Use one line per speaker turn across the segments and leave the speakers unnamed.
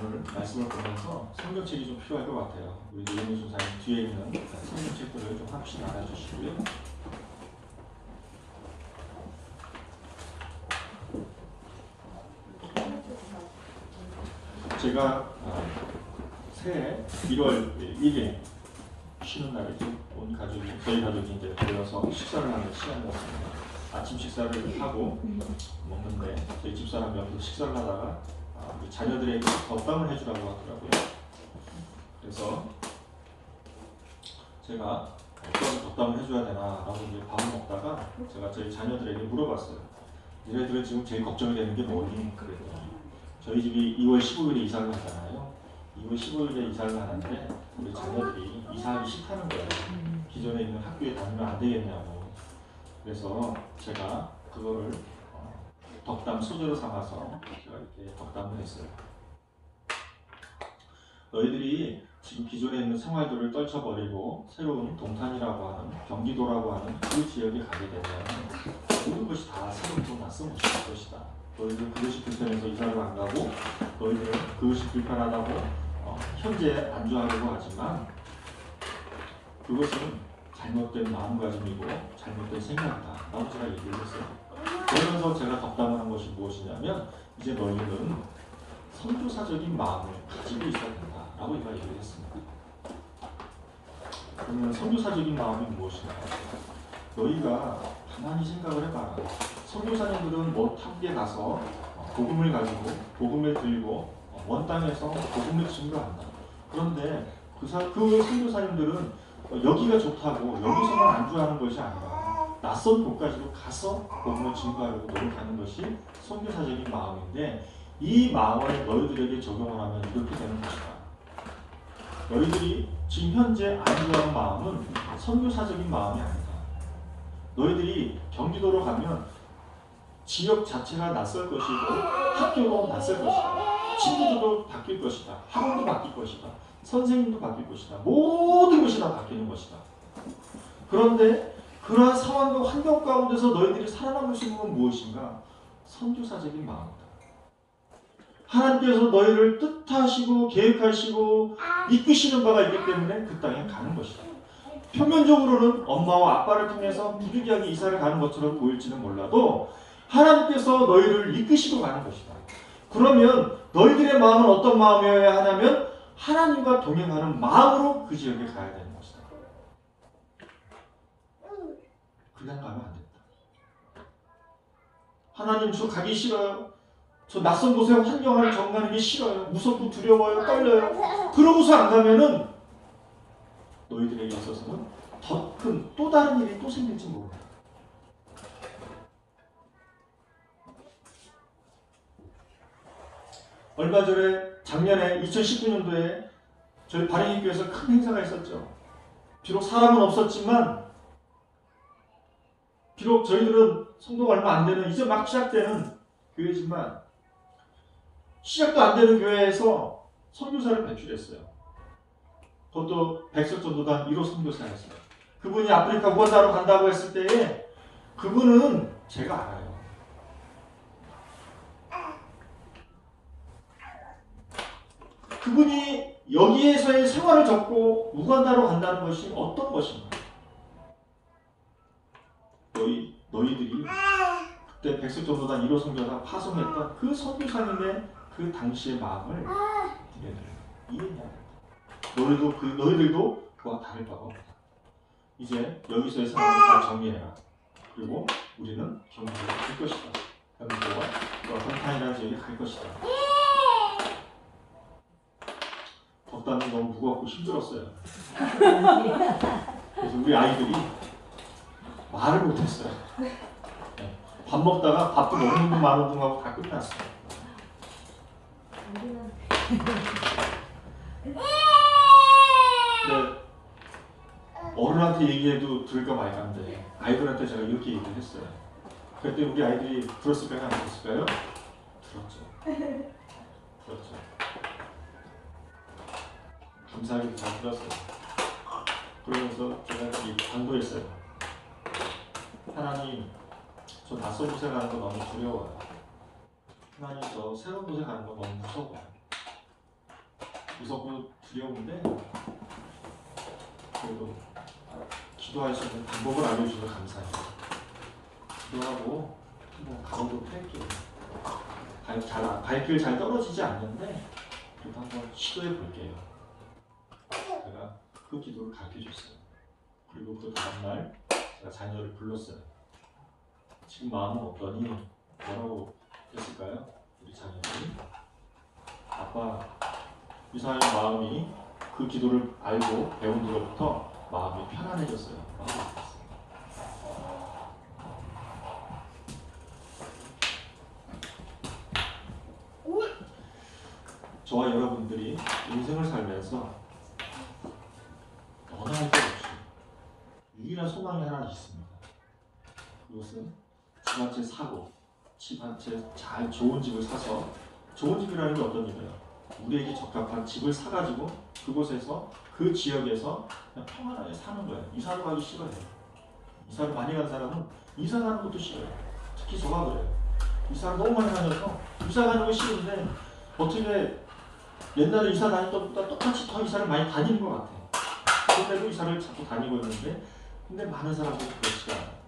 오늘 말씀을 보면서 성경책이 좀 필요할 것 같아요. 우리 노영민 선생님 뒤에 있는 성경책들을 좀 합시 알아주시고요. 제가 새해 1월 1일 쉬는 날이죠. 온 가족이, 저희 가족이 이제 모여서 식사를 하는 시간이었습니다. 아침 식사를 하고 먹는데 저희 집사람이 옆에서 식사를 하다가 우리 자녀들에게 덕담을 해주라고 하더라고요. 그래서 제가 어떤 덕담을 해줘야 되나라고 이제 밥을 먹다가 제가 저희 자녀들에게 물어봤어요. 얘네들은 지금 제일 걱정이 되는 게 뭐니? 그랬더니 저희 집이 2월 15일에 이사를 가잖아요. 2월 15일에 이사를 가는데 우리 자녀들이 이사하기 싫다는 거예요. 기존에 있는 학교에 다니면 안 되겠냐고. 그래서 제가 그거를 덕담 소재로 삼아서 제가 이렇게 덕담을 했어요. 너희들이 지금 기존에 있는 생활들을 떨쳐버리고 새로운 동탄이라고 하는 경기도라고 하는 그 지역에 가게 되면 모든 것이 다 새롭고 낯선 것일 것이다. 너희들 그것이 불편해서 이사를 안 가고 너희들은 그것이 불편하다고 현재 안주하려고 하지만 그것은 잘못된 마음가짐이고 잘못된 생각이다 라고 제가 얘기를 했어요. 그러면서 제가 덕담을 한 것이 무엇이냐면 이제 너희들은 선교사적인 마음을 가지고 있어야 된다 라고 제가 얘기를 했습니다. 그러면 선교사적인 마음이 무엇인가? 너희가 가만히 생각을 해봐라. 선교사님들은 먼 타국에 가서 복음을 가지고 복음을 들고 먼 땅에서 복음을 증거한다. 그런데 그 선교사님들은 여기가 좋다고 여기서만 안주하는 것이 아니라 낯선 곳까지도 가서 복음을 증거하려고 노력하는 것이 선교사적인 마음인데 이 마음을 너희들에게 적용을 하면 이렇게 되는 것이다. 너희들이 지금 현재 안주하는 마음은 선교사적인 마음이 아니다. 너희들이 경기도로 가면 지역 자체가 낯설 것이고 학교도 낯설 것이다. 친구들도 바뀔 것이다. 학원도 바뀔 것이다. 선생님도 바뀔 것이다. 모든 것이 다 바뀌는 것이다. 그런데 그러한 상황과 환경 가운데서 너희들이 살아남을 수 있는 건 무엇인가? 선교사적인 마음이다. 하나님께서 너희를 뜻하시고 계획하시고 이끄시는 바가 있기 때문에 그 땅에 가는 것이다. 표면적으로는 엄마와 아빠를 통해서 부득이하게 이사를 가는 것처럼 보일지는 몰라도 하나님께서 너희를 이끄시고 가는 것이다. 그러면 너희들의 마음은 어떤 마음이어야 하냐면 하나님과 동행하는 마음으로 그 지역에 가야 되는 것이다. 그냥 가면 안 된다. 하나님 저 가기 싫어요. 저 낯선 곳에 환경을 정하는 게 싫어요. 무섭고 두려워요. 떨려요. 그러고서 안 가면은 너희들에게 있어서는 더 큰 또 다른 일이 또 생길지 모른다. 얼마 전에 작년에 2019년도에 저희 바랭이교회에서 큰 행사가 있었죠. 비록 사람은 없었지만 비록 저희들은 성도가 얼마 안 되는 이제 막 시작되는 교회지만 시작도 안 되는 교회에서 선교사를 배출했어요. 그것도 백석전도단 1호 선교사였어요. 그분이 아프리카 우간다로 간다고 했을 때에 그분은 제가 알아요. 그분이 여기에서의 생활을 접고 우간다로 간다는 것이 어떤 것인가? 너희들이 그때 백석전도단 1호 선교사 파송했던 그 선교사님의 그 당시의 마음을 이해해야 된다. 너희들도 그와 다를 바가 없다. 이제 여기서의 상황을 다 정리해라. 그리고 우리는 경기도로 갈 것이다. 경기도와 한탄이라는 지역에 갈 것이다. 덕담이 너무 무겁고 힘들었어요. 그래서 우리 아이들이 말을 못했어요. 밥 먹다가 밥도 먹는 분 마는 분 하고 다 끝났어요. 네. 어른한테 얘기해도 들을까 말까인데 아이들한테 제가 이렇게 얘기를 했어요. 그때 우리 아이들이 들었을까요? 안 들었을까요? 들었죠. 들었죠. 감사하게도 잘 들었어요. 그러면서 제가 강도했어요. 하나님, 저 낯선 곳에 가는 거 너무 두려워요. 하나님, 저 새로운 곳에 가는 거 너무 무서워요. 무섭고 두려운데 그래도 기도할 수 있는 방법을 알려주셔서 감사해요. 기도하고 한번 가로로 펼게요. 발길 잘 떨어지지 않는데 그래도 한번 시도해 볼게요. 제가 그 기도를 가르쳐 줬어요. 그리고 그 다음날 제가 자녀를 불렀어요. 지금 마음은 어떠니? 뭐라고 했을까요? 우리 자녀들이 아빠 이사의 마음이 그 기도를 알고 배운 뒤로부터 마음이 편안해졌어요. 저와 여러분들이 인생을 살면서 너나 할 것 없이 유일한 소망이 하나 있습니다. 그것은 집 한 채 사고 집 한 채 잘 좋은 집을 사서, 좋은 집이라는 게 어떤 의미예요? 우리에게 적합한 집을 사가지고 그곳에서 그 지역에서 그냥 평안하게 사는 거예요. 이사를 가기 싫어요. 이사를 많이 간 사람은 이사 가는 것도 싫어요. 특히 저가 그래요. 이사를 너무 많이 다녀서 이사 가는 거 싫은데 어떻게 옛날에 이사 다녔던 것보다 똑같이 더 이사를 많이 다니는 것 같아요. 그런데도 이사를 자꾸 다니고 있는데 근데 많은 사람들이 그렇지가 않아요.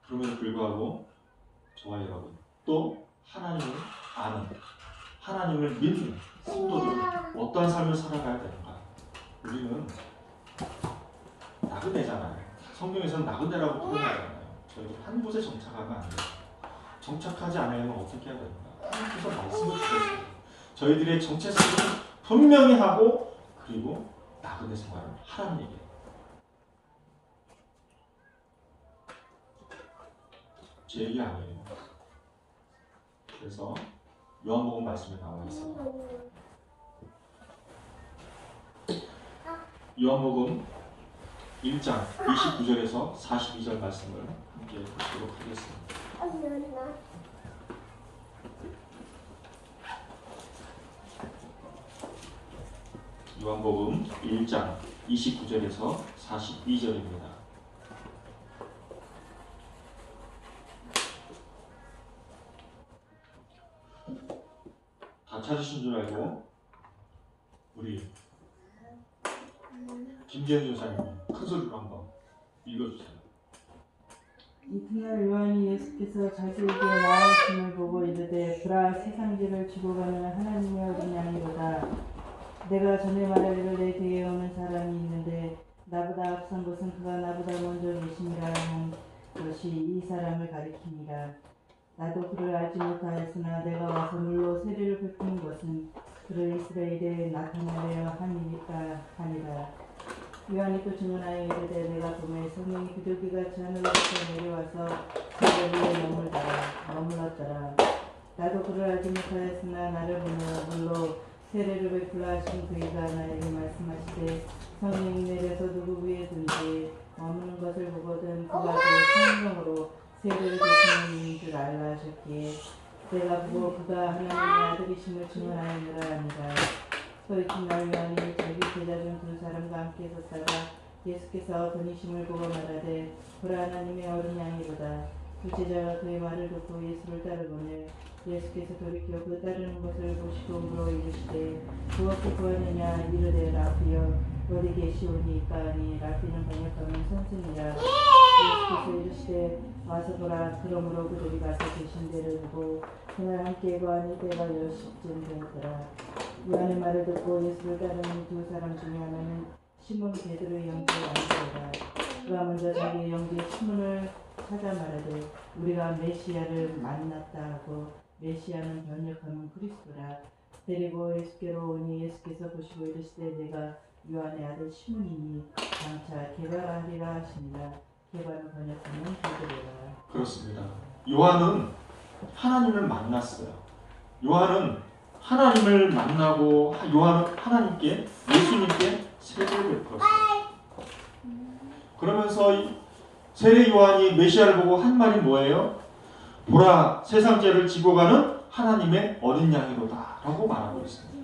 그럼에도 불구하고 저와 여러분 또 하나님을 아는, 하나님을 믿는 성도들은 어떠한 삶을 살아가야 되는가? 우리는 나그네잖아요. 성경에서는 나그네라고 표현하잖아요. 저희도 한 곳에 정착하면 안 돼요. 정착하지 않으면 어떻게 해야 되는가? 하나님께서 말씀을 주셨어요. 저희들의 정체성을 분명히 하고 그리고 나그네 생활을 하라는 얘기예요. 제 얘기 아니에요. 그래서 요한복음 말씀에 나와 있어요. 요한복음 1장 29절에서 42절 말씀을 함께 보도록 하겠습니다. 요한복음 1장 29절에서 42절입니다. 다 찾으신 줄 알고 우리 김재현 교사님 큰 소리로 한번 읽어주세요.
이튿날 요한이 예수께서 자기에게 나아오심을 보고 이르되 보라 세상지를 지고 가는 하나님의 어린 양이로다. 내가 전에 말하기를 내 뒤에 오는 사람이 있는데 나보다 앞선 것은 그가 나보다 먼저 계심이라 한 것이 이 사람을 가리킵니다. 나도 그를 알지 못하였으나 내가 와서 물로 세례를 베푸는 것은 그를 이스라엘에 나타내려 함이니까 하니라. 요한이 또 증언하여 이르되 내가 보매 성령이 비둘기같이 하늘로부터 내려와서 그를 위에 머물렀더라. 나도 그를 알지 못하였으나 나를 보며 물로 세례를 베풀라 하신 그이가 나에게 말씀하시되 성령이 내려서 누구 위에든지 머무는 것을 보거든 그가 그 성령으로 세례를 베푸는 이인 줄 알라 하셨기에 내가 보고 그가 하나님의 아들이심을 증언하였느라 합니다. 또 이튿날 요한이 자기 제자 중 두 사람과 함께 섰다가 예수께서 그니심을 보고 말하되 보라 하나님의 어린 양이로다. 두 제자가 그의 말을 듣고 예수를 따르거늘 예수께서 돌이켜 그 따르는 것을 보시고 물어 이르시되 무엇을 구하느냐 이르되 라피여 어디 계시오니까 하니 라피는 번역하면 선생이라. 예수께서 이르시되 와서 보라. 그러므로 그들이 가서 계신 데를 보고 그날 함께 거하니 때가 10시쯤 되었더라. 요한의 말을 듣고 예수를 따르는 두 사람 중에 하나는 시몬 베드로의 형제 안드레라. 그가 먼저 자기의 형제 시몬을 찾아 말하되 우리가 메시아를 만났다 하고 메시아는 번역하면 그리스도라. 데리고 예수께로 오니 예수께서 보시고 이르시되 내가 요한의 아들 시몬이니 장차 개발하리라 하시니라. 개발은 번역하면 베드로라.
그렇습니다. 요한은 하나님을 만났어요. 요한은 하나님을 만나고 요한은 하나님께 예수님께 세례를 베풀었어요. 그러면서 세례 요한이 메시아를 보고 한 말이 뭐예요? 보라 세상 죄를 지고 가는 하나님의 어린 양이로다 라고 말하고 있습니다.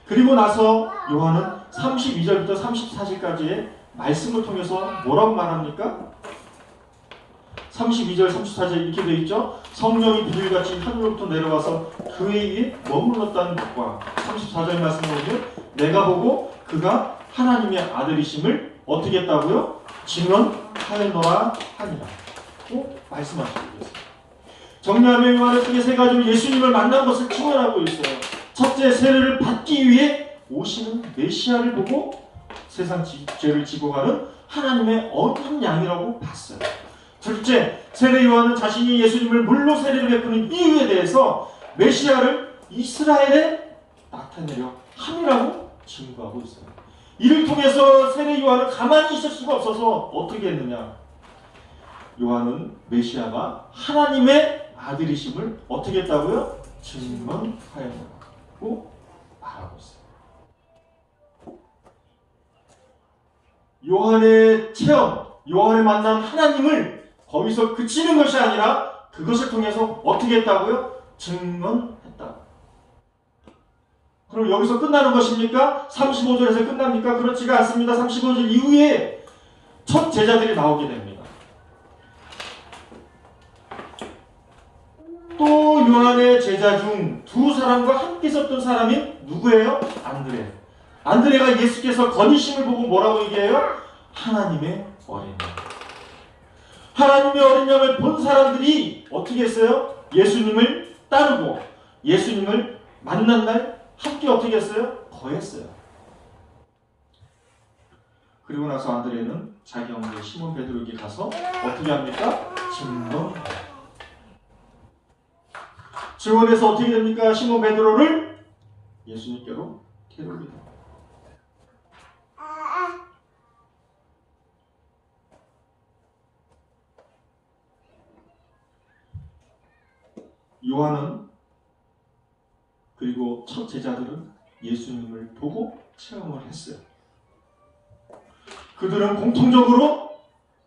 그리고 나서 요한은 32절부터 34절까지의 말씀을 통해서 뭐라고 말합니까? 32절, 34절 이렇게 되어 있죠. 성령이 비둘기같이 하늘로부터 내려와서 그의 위에 머물렀다는 것과 34절 말씀을 보면 내가 보고 그가 하나님의 아들이심을 어떻게 했다고요? 증언하였노라 하니라 고 말씀하시고 있습니다. 정리하면 요한은 크게 세 가지로 예수님을 만난 것을 증언하고 있어요. 첫째, 세례를 받기 위해 오시는 메시아를 보고 세상 죄를 지고 가는 하나님의 어린 양이라고 봤어요. 둘째, 세례 요한은 자신이 예수님을 물로 세례를 베푸는 이유에 대해서 메시아를 이스라엘에 나타내려 함이라고 증거하고 있어요. 이를 통해서 세례 요한은 가만히 있을 수가 없어서 어떻게 했느냐? 요한은 메시아가 하나님의 아들이심을 어떻게 했다고요? 증언하였다고 말하고 있어요. 요한의 체험, 요한의 만난 하나님을 거기서 그치는 것이 아니라 그것을 통해서 어떻게 했다고요? 증언했다. 그럼 여기서 끝나는 것입니까? 35절에서 끝납니까? 그렇지가 않습니다. 35절 이후에 첫 제자들이 나오게 됩니다. 또 요한의 제자 중 두 사람과 함께 있었던 사람이 누구예요? 안드레. 안드레가 예수께서 거니심을 보고 뭐라고 얘기해요? 하나님의 어린 양. 하나님의 어린 양을 본 사람들이 어떻게 했어요? 예수님을 따르고 예수님을 만난 날 함께 어떻게 했어요? 거했어요. 그리고 나서 안드레는 자기 형제 시몬 베드로에게 가서 어떻게 합니까? 증언해요. 증언해서 어떻게 됩니까? 시몬 베드로를 예수님께로 데려오게 됩니다. 요한은 그리고 첫 제자들은 예수님을 보고 체험을 했어요. 그들은 공통적으로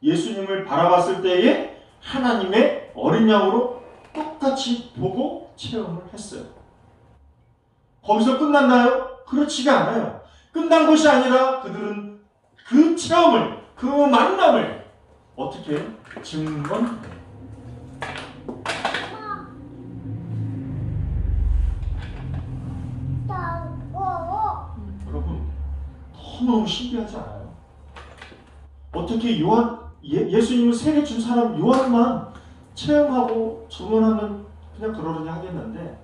예수님을 바라봤을 때에 하나님의 어린 양으로 똑같이 보고 체험을 했어요. 거기서 끝났나요? 그렇지가 않아요. 끝난 것이 아니라 그들은 그 체험을, 그 만남을 어떻게 증언해요. 여러분, 너무너무 신기하지 않아요? 어떻게 예수님을 세례 준 사람 요한만 체험하고 증언하면 그냥 그러려니 하겠는데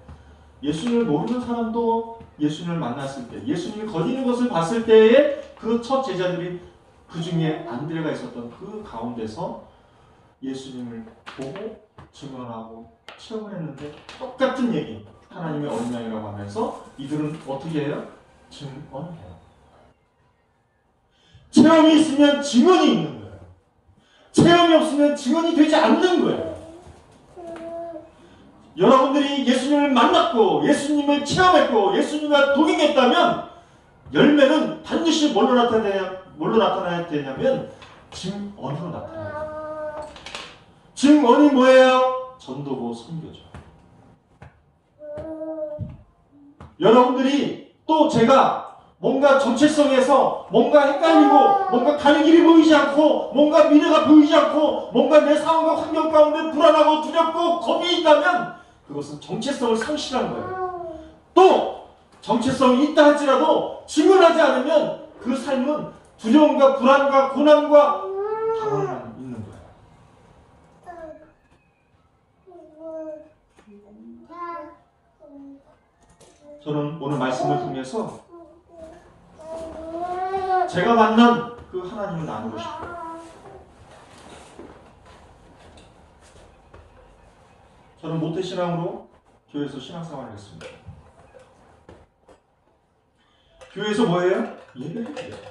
예수님을 모르는 사람도 예수님을 만났을 때 예수님이 거리는 것을 봤을 때에 그 첫 제자들이 그 중에 안드레가 있었던 그 가운데서 예수님을 보고 증언하고 체험했는데 똑같은 얘기 하나님의 어린 양이라고 하면서 이들은 어떻게 해요? 증언해요. 체험이 있으면 증언이 있는 거예요. 체험이 없으면 증언이 되지 않는 거예요. 여러분들이 예수님을 만났고 예수님을 체험했고 예수님과 동행했다면 열매는 반드시 뭘로 나타나야 되냐면 증언으로 나타나요. 증언이 뭐예요? 전도고 선교죠. 여러분들이 또 제가 뭔가 정체성에서 뭔가 헷갈리고 뭔가 가는 길이 보이지 않고 뭔가 미래가 보이지 않고 뭔가 내 상황과 환경 가운데 불안하고 두렵고 겁이 있다면 그것은 정체성을 상실한 거예요. 또 정체성이 있다 할지라도 증언하지 않으면 그 삶은 두려움과 불안과 고난과 당황만 있는 거예요. 저는 오늘 말씀을 통해서 제가 만난 그 하나님을 나누고 싶어요. 저는 모태신앙으로 교회에서 신앙생활을 했습니다. 교회에서 뭐예요? 예배를 드려요.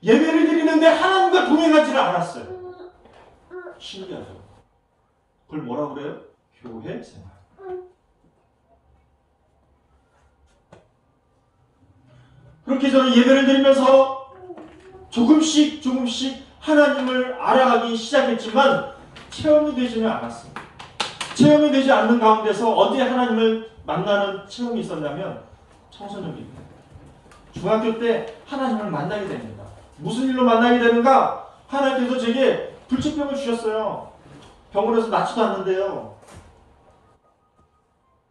예배를 드리는데 하나님과 동행하지를 않았어요. 신기하죠? 그걸 뭐라고 그래요? 교회 생활. 그렇게 저는 예배를 드리면서 조금씩 하나님을 알아가기 시작했지만 체험이 되지는 않았습니다. 체험이 되지 않는 가운데서 언제 하나님을 만나는 체험이 있었냐면 청소년기 때. 중학교 때 하나님을 만나게 됩니다. 무슨 일로 만나게 되는가? 하나님께서 제게 불치병을 주셨어요. 병원에서 낫지도 않는데요.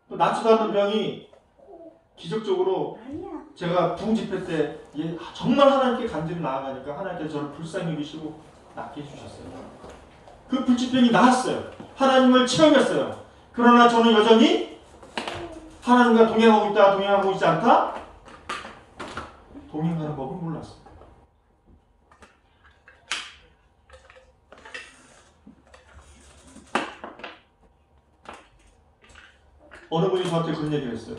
또 낫지도 않는 병이 기적적으로 제가 부흥집회 때 정말 하나님께 간절히 나아가니까 하나님께서 저를 불쌍히 여기시고 낫게 해주셨어요. 그 불치병이 나았어요. 하나님을 체험했어요. 그러나 저는 여전히 하나님과 동행하고 있다, 동행하고 있지 않다? 동행하는 법을 몰랐어요. 어느 분이 저한테 그런 얘기를 했어요.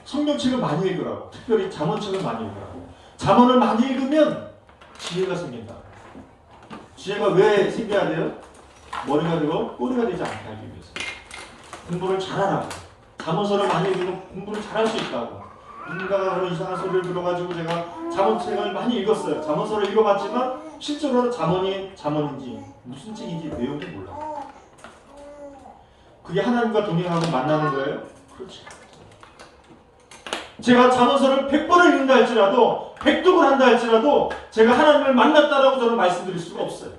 성경책을 많이 읽으라고. 특별히 잠언책을 많이 읽으라고. 잠언을 많이 읽으면 지혜가 생긴다. 지혜가 왜 생겨야 돼요? 머리가 되고 꼬리가 되지 않게 하기 위해서. 공부를 잘하라고. 잠언서를 많이 읽으면 공부를 잘할 수 있다고. 누군가가 그런 이상한 소리를 들어가지고 제가 잠언책을 많이 읽었어요. 잠언서를 읽어봤지만 실제로는 잠언이 잠언인지 무슨 책인지 내용을 몰라요. 그게 하나님과 동행하고 만나는 거예요? 그렇지. 제가 잠언서를 100번을 읽는다 할지라도 100독을 한다 할지라도 제가 하나님을 만났다라고 저는 말씀드릴 수가 없어요.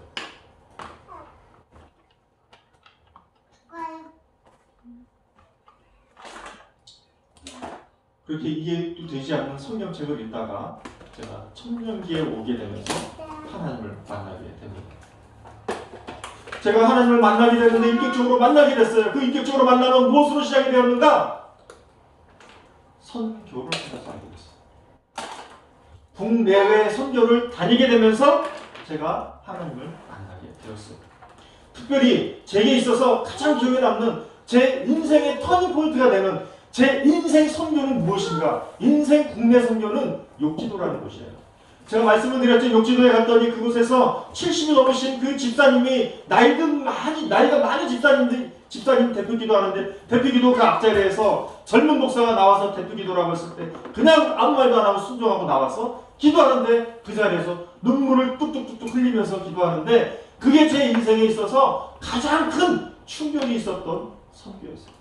그렇게 이해도 되지 않는 성경책을 읽다가 제가 청년기에 오게 되면서 하나님을 만나게 됩니다. 제가 하나님을 만나게 됐는데 인격적으로 만나게 됐어요. 그 인격적으로 만나는 무엇으로 시작이 되었는가? 선교를 하면서 알게 됐어요. 국내외 선교를 다니게 되면서 제가 하나님을 만나게 되었어요. 특별히 제게 있어서 가장 기억에 남는 제 인생의 터닝 포인트가 되는 제 인생 선교는 무엇인가? 인생 국내 선교는 욕지도라는 곳이에요. 제가 말씀을 드렸죠. 욕지도에 갔더니 그곳에서 70이 넘으신 그 집사님이 나이가 많은 집사님 대표기도 하는데 대표기도 그 앞자리에서 젊은 목사가 나와서 대표기도라고 했을 때 그냥 아무 말도 안 하고 순종하고 나와서 기도하는데 그 자리에서 눈물을 뚝뚝뚝뚝 흘리면서 기도하는데 그게 제 인생에 있어서 가장 큰 충격이 있었던 선교였어요.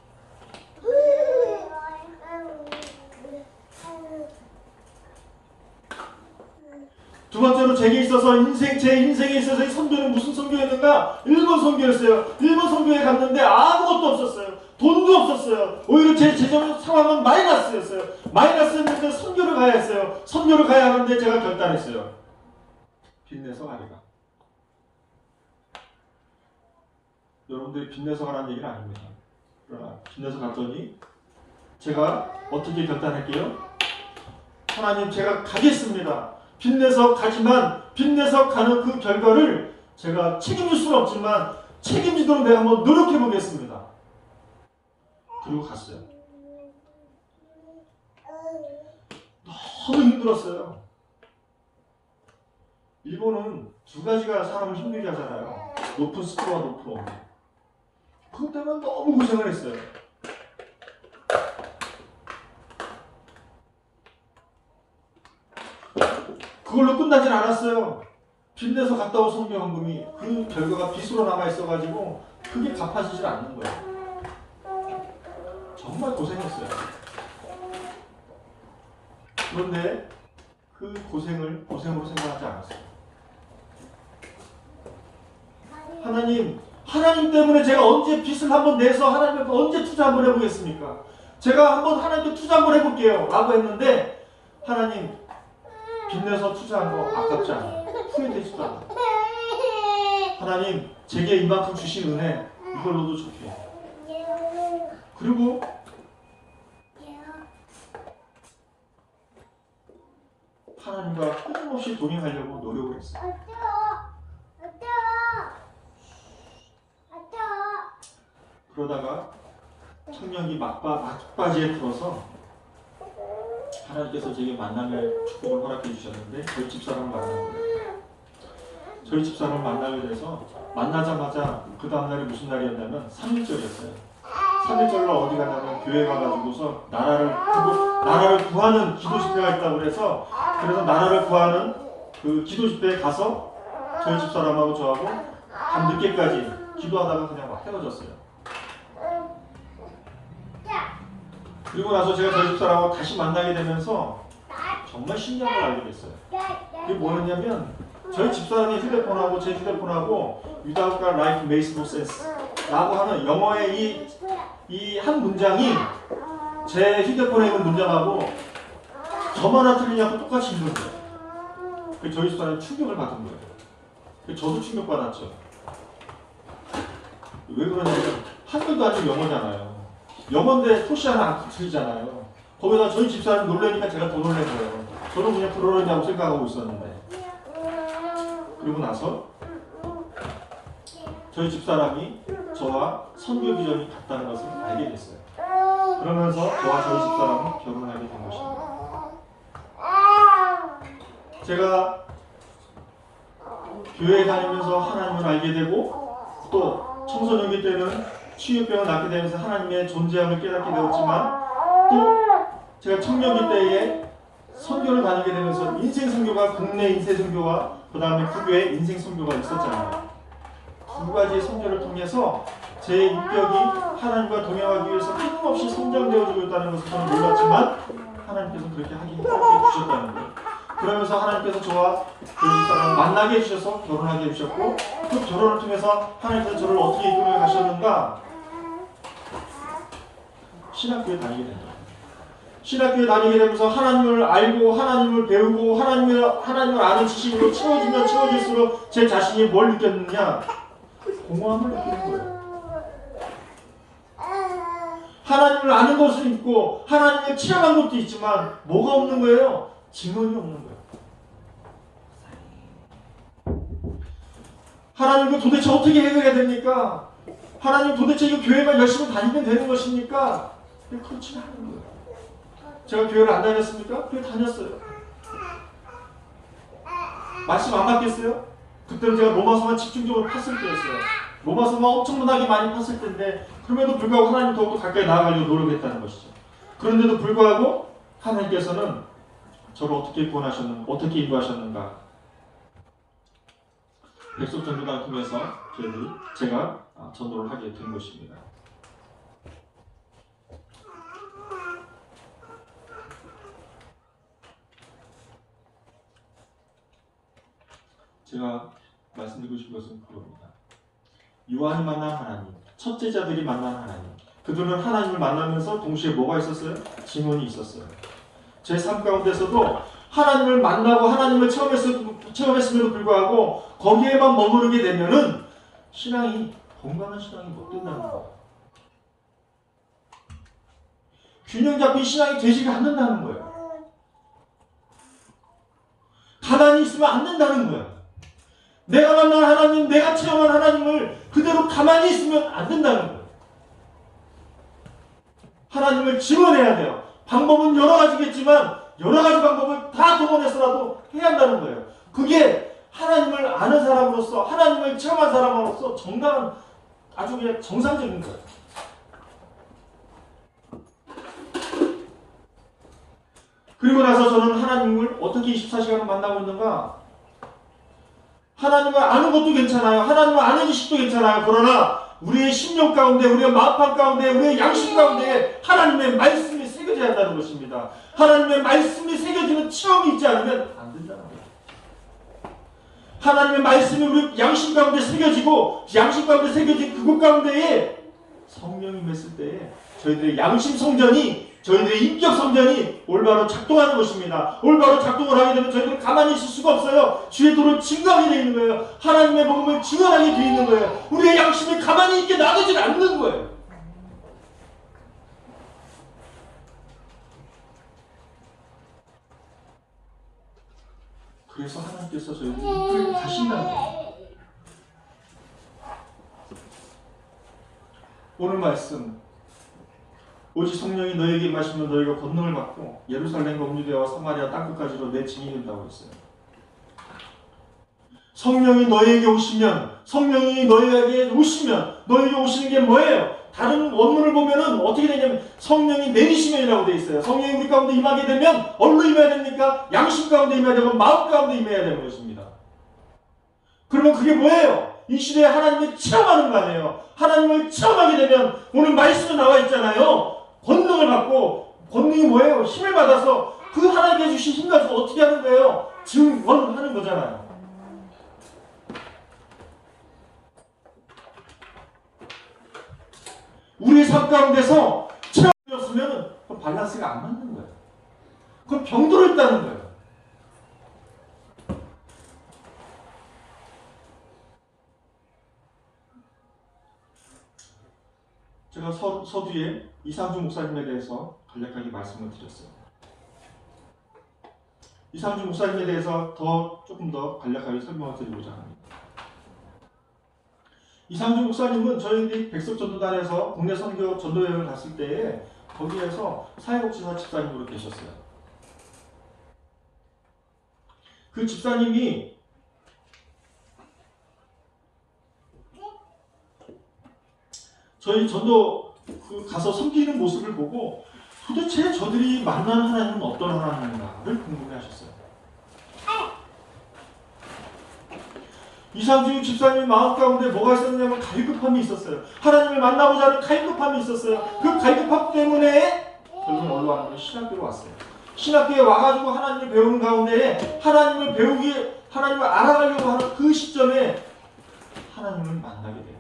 두 번째로 제게 있어서 제 인생에 있어서 이 선교는 무슨 선교였는가? 일본 선교였어요. 일본 선교에 갔는데 아무것도 없었어요. 돈도 없었어요. 오히려 제 재정 상황은 마이너스였어요. 마이너스였는데 선교를 가야 했어요. 선교를 가야 하는데 제가 결단했어요. 빚내서 가리라. 여러분들이 빚내서 가라는 얘기는 아닙니다. 그러나 빚내서 갔더니 제가 어떻게 결단할게요? 하나님, 제가 가겠습니다. 빚내서 가지만 빚내서 가는 그 결과를 제가 책임질 수는 없지만 책임지도록 내가 한번 노력해 보겠습니다. 그리고 갔어요. 너무 힘들었어요. 일본은 두 가지가 사람을 힘들게 하잖아요. 높은 습도와 높은 온도. 그것 때문에 너무 고생을 했어요. 그걸로 끝나진 않았어요. 빚내서 갔다 온 선교헌금이 그 결과가 빚으로 남아있어가지고 그게 갚아지질 않는 거예요. 정말 고생했어요. 그런데 그 고생을 고생으로 생각하지 않았어요. 하나님 때문에 제가 언제 빚을 한번 내서 하나님 앞에 언제 투자 한번 해보겠습니까? 제가 한번 하나님께 투자 한번 해볼게요 라고 했는데 하나님, 빚내서 투자한 거 아깝지 않아요. 후회되지도 않아요. 하나님, 제게 이만큼 주신 은혜 이걸로도 좋게 해요. 그리고 하나님과 끊임없이 동행하려고 노력을 했어요. 그러다가 청년기 막바지에 들어서 하나님께서 제게 만남의 축복을 허락해 주셨는데 저희 집사람을 만난 거예요. 저희 집사람을 만나게 돼서 만나자마자 그 다음날이 무슨 날이었냐면 3.1절이었어요. 3.1절로 어디 가냐면 교회 가가지고서 나라를 구하는 기도 집회가 있다고 그래서 나라를 구하는 그 기도 집회에 가서 저희 집사람하고 저하고 밤 늦게까지 기도하다가 그냥 막 헤어졌어요. 그리고 나서 제가 저희 집사람하고 다시 만나게 되면서 정말 신기한 걸 알게 됐어요. 그게 뭐였냐면 저희 집사람의 휴대폰하고 제 휴대폰하고 Without God life makes no sense 라고 하는 영어의 이 한 문장이 제 휴대폰에 있는 문장하고 저만 하나 틀리냐고 똑같이 있는 거예요. 그래서 저희 집사람이 충격을 받은 거예요. 그래서 저도 충격받았죠. 왜 그러냐면 한글도 아니고 영어잖아요. 영어인데 토시 하나 틀리잖아요. 거기다 저희 집사람이 놀라니까 제가 더 놀란 거예요. 저는 그냥 그러려냐고 생각하고 있었는데. 그리고 나서 저희 집사람이 저와 선교 비전이 같다는 것을 알게 됐어요. 그러면서 저와 저희 집사람은 결혼하게 된 것입니다. 제가 교회에 다니면서 하나님을 알게 되고 또 청소년기 때는 치유병을 낳게 되면서 하나님의 존재함을 깨닫게 되었지만 또 제가 청년기 때에 선교를 다니게 되면서 인생 선교가 국내 인생 선교와 그 다음에 국외 인생 선교가 있었잖아요. 두 가지 선교를 통해서 제 인격이 하나님과 동행하기 위해서 끊임없이 성장되어지고 있다는 것을 저는 몰랐지만 하나님께서 그렇게 하게 해주셨다는 거예요. 그러면서 하나님께서 저와 저희 집사람을 만나게 해주셔서 결혼하게 해주셨고 그 결혼을 통해서 하나님께서 저를 어떻게 이끌어 가셨는가 신학교에 다니게 된다. 신학교에 다니게 되면서 하나님을 알고 하나님을 배우고 하나님을 아는 지식으로 채워지면 채워질수록 제 자신이 뭘 느꼈느냐? 공허함을 느끼는 거예요. 하나님을 아는 것은 있고 하나님을 체험한 것도 있지만 뭐가 없는 거예요? 증언이 없는 거예요. 하나님 이거 도대체 어떻게 해결해야 됩니까? 하나님 도대체 이거 교회만 열심히 다니면 되는 것입니까? 그렇지 않은 거예요. 제가 교회를 안 다녔습니까? 교회 다녔어요. 말씀 안 받겠어요? 그때는 제가 로마서만 집중적으로 팠을 때였어요. 로마서만 엄청나게 많이 팠을 때인데 그럼에도 불구하고 하나님 더욱더 가까이 나아가려고 노력했다는 것이죠. 그런데도 불구하고 하나님께서는 저를 어떻게 구원하셨는가, 어떻게 인도하셨는가. 백석전도단을 통해서 제가 전도를 하게 된 것입니다. 제가 말씀드리고 싶은 것은 그겁니다. 요한이 만난 하나님, 첫제자들이 만난 하나님. 그들은 하나님을 만나면서 동시에 뭐가 있었어요? 증언이 있었어요. 제 삶 가운데서도 하나님을 만나고 하나님을 체험했음에도 불구하고 거기에만 머무르게 되면은 신앙이 건강한 신앙이 못 된다는 거예요. 균형 잡힌 신앙이 되지가 않는다는 거예요. 가만히 있으면 안 된다는 거예요. 내가 만난 하나님, 내가 체험한 하나님을 그대로 가만히 있으면 안 된다는 거예요. 하나님을 증언해야 돼요. 방법은 여러 가지겠지만 여러 가지 방법을 다 동원해서라도 해야 한다는 거예요. 그게 하나님을 아는 사람으로서 하나님을 체험한 사람으로서 정당한 아주 그냥 정상적인 거예요. 그리고 나서 저는 하나님을 어떻게 24시간을 만나고 있는가? 하나님을 아는 것도 괜찮아요. 하나님을 아는 지식도 괜찮아요. 그러나 우리의 심령 가운데, 우리의 마음판 가운데, 우리의 양심 가운데 하나님의 말씀이 새겨져야 한다는 것입니다. 하나님의 말씀이 새겨지는 체험이 있지 않으면 안 된다는 거예요. 하나님의 말씀이 우리 양심 가운데 새겨지고 양심 가운데 새겨진 그곳 가운데에 성령이 임했을 때에 저희들의 양심 성전이 저희들의 인격 성전이 올바로 작동하는 것입니다. 올바로 작동을 하게 되면 저희들은 가만히 있을 수가 없어요. 주의 도를 증거하게 되어 있는 거예요. 하나님의 복음을 증언하게 되어 있는 거예요. 우리의 양심이 가만히 있게 놔두질 않는 거예요. 그래서 하나님께서 저희들을 이끌고 가신다는 거예요. 오늘 말씀 오직 성령이 너에게 임하시면 너희가 권능을 받고 예루살렘과 온 유대와 사마리아 땅끝까지로 내 증인이 된다고 했어요. 성령이 너에게 오시면 성령이 너에게 오시면 너에게 오시는 게 뭐예요? 다른 원문을 보면은 어떻게 되냐면 성령이 내리시면이라고 되어 있어요. 성령이 우리 가운데 임하게 되면 어디로 임해야 됩니까? 양심 가운데 임해야 되고 마음 가운데 임해야 되는 것입니다. 그러면 그게 뭐예요? 이 시대에 하나님을 체험하는 거 아니에요. 하나님을 체험하게 되면 오늘 말씀에 나와 있잖아요. 권능을 받고 권능이 뭐예요? 힘을 받아서 그 하나님께 주신 힘 가지고 어떻게 하는 거예요? 증언하는 거잖아요. 우리 삶 가운데서 체험이 없으면 그 밸런스가 안 맞는 거예요. 그건 병들어 있다는 거예요. 제가 서두에 이상주 목사님에 대해서 간략하게 말씀을 드렸어요. 이상주 목사님에 대해서 조금 더 간략하게 설명을 드리고자 합니다. 이상주 목사님은 저희들이 백석전도단에서 국내 선교 전도여행을 갔을 때에 거기에서 사회복지사 집사님으로 계셨어요. 그 집사님이 저희 전도 가서 섬기는 모습을 보고 도대체 저들이 만나는 하나님은 어떤 하나님인가를 궁금해하셨어요. 이상주 집사님 마음 가운데 뭐가 있었냐면 갈급함이 있었어요. 하나님을 만나고자 하는 갈급함이 있었어요. 그 갈급함 때문에 결국 어디로 왔냐면 신학교로 왔어요. 신학교에 와가지고 하나님을 배우는 가운데 하나님을 알아가려고 하는 그 시점에 하나님을 만나게 돼요.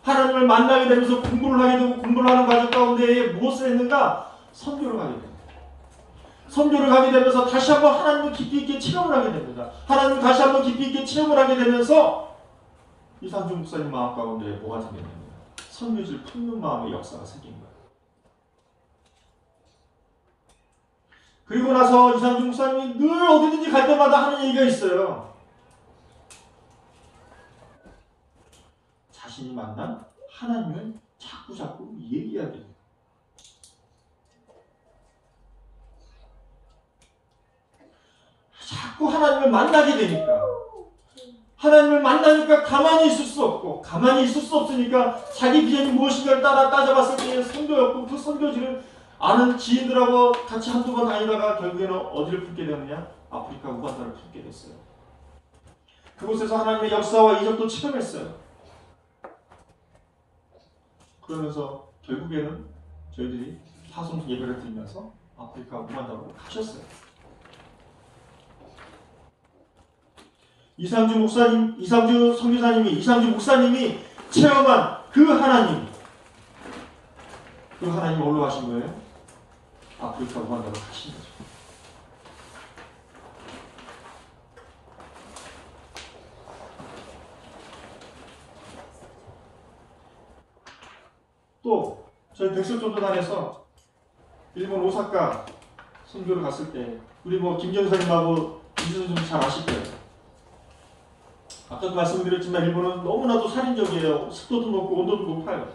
하나님을 만나게 되면서 공부를 하게 되고 공부를 하는 과정 가운데 무엇을 했는가? 선교를 가게 됩니다. 선교를 가게 되면서 다시 한번 하나님을 깊이 있게 체험을 하게 됩니다. 하나님을 다시 한번 깊이 있게 체험을 하게 되면서 이상주 목사님 마음 가운데 뭐가 생겼냐면 선교지를 품는 마음의 역사가 생긴 거예요. 그리고 나서 이상주 목사님이 늘 어디든지 갈 때마다 하는 얘기가 있어요. 자신이 만난 하나님을 자꾸 얘기하게 돼요. 자꾸 하나님을 만나게 되니까 하나님을 만나니까 가만히 있을 수 없고 가만히 있을 수 없으니까 자기 비전이 무엇인가를 따져봤을 때 선교였고 그 선교지를 아는 지인들하고 같이 한두 번 다니다가 결국에는 어디를 품게 되느냐? 아프리카 우간다를 품게 됐어요. 그곳에서 하나님의 역사와 이적도 체험했어요. 그러면서 결국에는 저희들이 파송 예배를 드리면서 아프리카 우간다로 가셨어요. 이상주 목사님이 체험한 그 하나님 어디로 가신 거예요? 아프리카 우간다로 가신 거죠. 또 저희 백석전도단에서 일본 오사카 선교를 갔을 때 우리 김정사님하고 이준선 좀 잘 아실 거예요. 아까도 말씀드렸지만 일본은 너무나도 살인적이에요. 습도도 높고 온도도 높아요.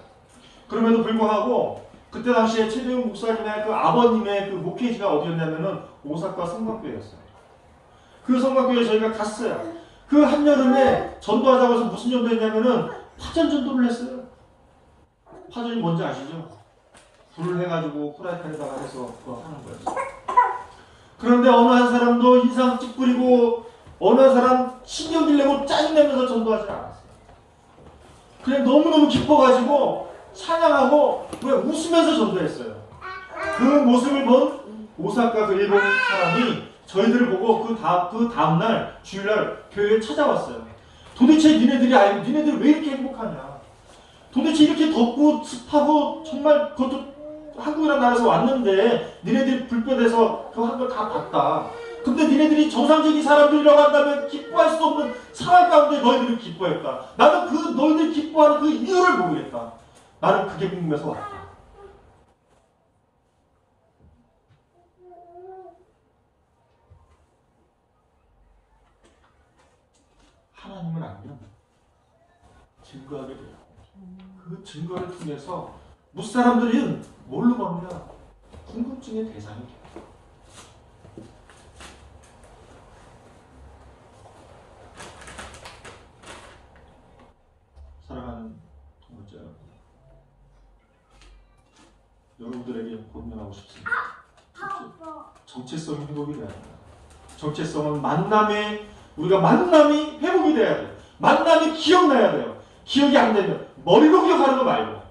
그럼에도 불구하고 그때 당시에 최대웅 목사님의 그 아버님의 그 목회지가 어디였냐면은 오사카 성곽교회였어요. 그 성곽교회에 저희가 갔어요. 그 한여름에 전도하자고 해서 무슨 전도했냐면은 파전 전도를 했어요. 파전이 뭔지 아시죠? 불을 해가지고 프라이팬에다가 해서 그거 하는 거였어요. 그런데 어느 한 사람도 인상 찌푸리고 어느 한 사람 신경질 내고 짜증내면서 전도하지 않았어요. 그냥 너무너무 기뻐가지고 찬양하고 웃으면서 전도했어요. 그 모습을 본 오사카 그 일본 사람이 저희들을 보고 그 다음날 주일날 교회에 찾아왔어요. 도대체 니네들이 왜 이렇게 행복하냐? 도대체 이렇게 덥고 습하고 정말 그것도 한국이라는 나라에서 왔는데 니네들이 불볕에서 그 한 걸 다 봤다. 근데 니네들이 정상적인 사람들이라고 한다면 기뻐할 수 없는 상황 가운데 너희들이 기뻐했다. 나는 그 너희들이 기뻐하는 그 이유를 모르겠다. 나는 그게 궁금해서 왔다. 하나님을 알면 증거하게 돼요. 그 증거를 통해서 무사람들은 뭘로 갑니다? 궁금증의 대상이 돼요. 사랑하는 동물자 여러분들에게 권면하고 싶습니다. 정체성이 회복이 돼야 합니다. 정체성은 우리가 만남이 회복이 돼야 돼요. 만남이 기억나야 돼요. 기억이 안 되면 머리로 기억하는 거 말고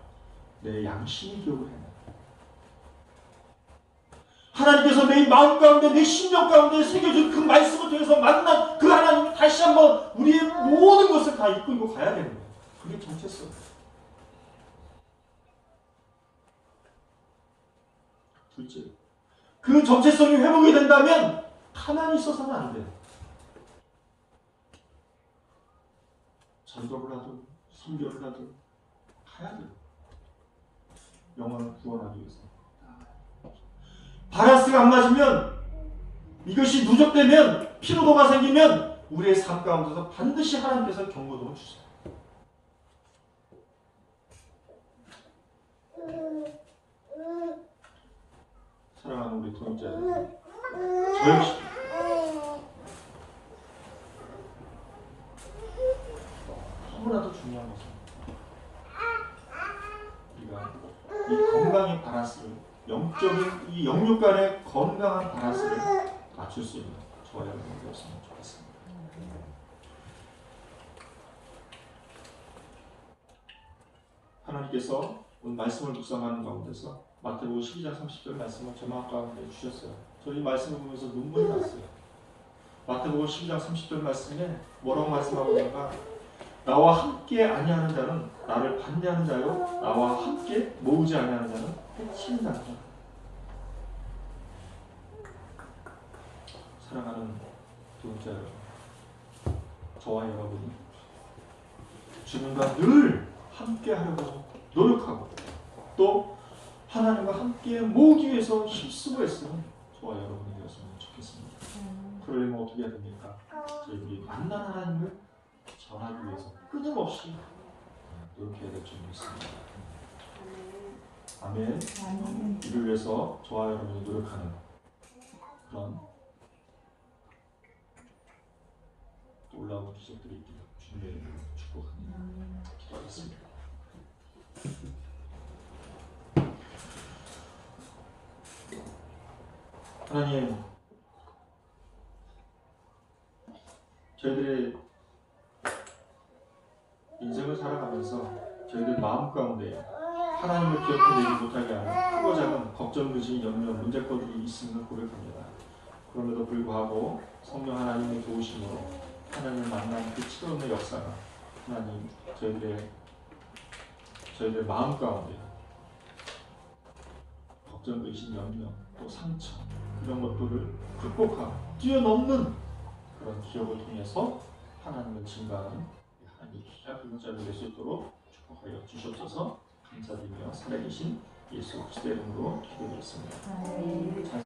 내 양심이 기억을 해야 돼요. 하나님께서 내 마음 가운데 내 심령 가운데 새겨준 그 말씀을 통해서 만난 그 하나님이 다시 한번 우리의 모든 것을 다 이끌고 가야 되는 거예요. 그게 정체성. 둘째, 그 정체성이 회복이 된다면 가만히 있어서는 안 돼요. 전도를 하든 선교를 하든 가야 돼요. 영혼을 구원하기 위해서. 바라스가 안 맞으면, 이것이 누적되면, 피로도가 생기면 우리의 삶 가운데서 반드시 하나님께서 경고등을 주세요. 사랑하는 우리 동역자들, 저 역시 너무나도 중요한 것은 우리가 이 건강의 바란스를, 영적인 이 영육 간의 건강한 바란스를 맞출 수 있는 저와 여러분이 되었으면 좋겠습니다. 하나님께서 오늘 말씀을 묵상하는 가운데서 마태복음 12장 30절 말씀을 제 마음 가운데 주셨어요. 저 이 말씀을 보면서 눈물이 났어요. 마태복음 12장 30절 말씀에 뭐라고 말씀하고 있는가? 나와 함께 아니하는 자는 나를 반대하는 자요, 나와 함께 모으지 아니하는 자는 해치는 자다. 사랑하는 동역자 여러분, 저와 여러분이 주님과 늘 함께 하려고 노력하고 또 하나님과 함께 모으기 위해서 힘쓰고 있으면 저와 여러분이 되었으면 좋겠습니다. 그러려면 어떻게 해야 됩니까? 저희 만난 하나님을 전하기 위해서 끊임없이 노력해야 될 점이 있습니다. 아멘. 이를 위해서 저와 여러분이 노력하는 그런 놀라운 기적들이 있기를 주님의 이름으로 축복합니다. 기도하겠습니다. 하나님, 저희들의 인생을 살아가면서 저희들 마음 가운데 하나님을 기억해내지 못하게 하는 크고 작은 걱정, 의심, 염려, 문제거리가 있음을 고백합니다. 그럼에도 불구하고 성령 하나님의 도우심으로 하나님을 만난 그 치료의 역사가 하나님 저희들의 마음 가운데 걱정, 의심, 염려, 또 상처 이런 것들을 극복하고 뛰어넘는 그런 기억을 통해서 하나님을 증거하는 이 귀한 자를 낼 수 있도록 축복하여 주시옵소서. 감사드리며 살아계신 예수 그리스도의 이름으로 기도드렸습니다.